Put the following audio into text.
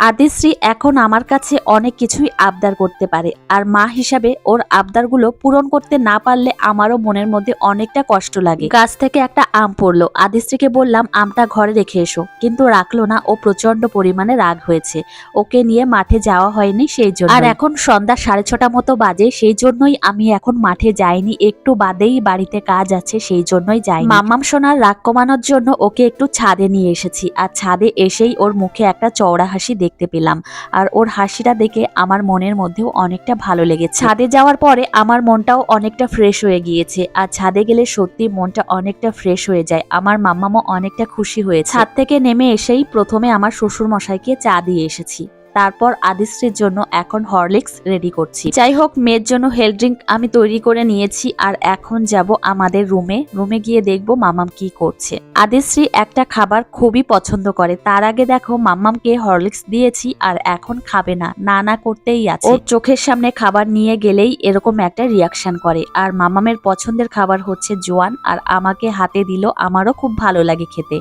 আদিশ্রী এখন আমার কাছে অনেক কিছুই আবদার করতে পারে, আর মা হিসাবে ওর আবদারগুলো পূরণ করতে না পারলে আমারও মনের মধ্যে অনেকটা কষ্ট লাগে। গাছ থেকে একটা আম পড়লো, আদিশ্রীকে বললাম আমটা ঘরে রেখে এসো, কিন্তু রাখলো না। ও প্রচন্ড পরিমাণে রাগ হয়েছে, ওকে নিয়ে মাঠে যাওয়া হয়নি সেই জন্য। আর এখন সন্ধ্যা 6:30 মতো বাজে, সেই জন্যই আমি এখন মাঠে যাইনি, একটু বাদেই বাড়িতে কাজ আছে সেই জন্যই যাই। মাম্মাম সোনার রাগ কমানোর জন্য ওকে একটু ছাদে নিয়ে এসেছি, আর ছাদে এসেই ওর মুখে একটা চওড়া হাসি দেখতে পেলাম, আর ওর হাসিটা দেখে আমার মনের মধ্যেও অনেকটা ভালো লেগেছে। ছাদে যাওয়ার পরে আমার মনটাও অনেকটা ফ্রেশ হয়ে গিয়েছে, আর ছাদে গেলে সত্যি মনটা অনেকটা ফ্রেশ হয়ে যায়। আমার মাম্মামও অনেকটা খুশি হয়েছে। ছাদ থেকে নেমে এসেই প্রথমে আমার শ্বশুর মশাইকে চা দিয়ে এসেছি, তারপর আদিশ্রীর জন্য এখন হরলিক্স রেডি করছি। যাই হোক, মেয়ের জন্য হেলথ ড্রিঙ্ক আমি তৈরি করে নিয়েছি, আর এখন যাব আমাদের রুমে গিয়ে দেখবো মাম্মাম কি করছে। আদিশ্রী একটা খাবার খুবই পছন্দ করে, তার আগে দেখো মাম্মামকে হরলিক্স দিয়েছি আর এখন খাবে না, না না করতেই আছে। ওর চোখের সামনে খাবার নিয়ে গেলেই এরকম একটা রিয়াকশন করে। আর মাম্মামের পছন্দের খাবার হচ্ছে জোয়ান, আর আমাকে হাতে দিল, আমারও খুব ভালো লাগে খেতে।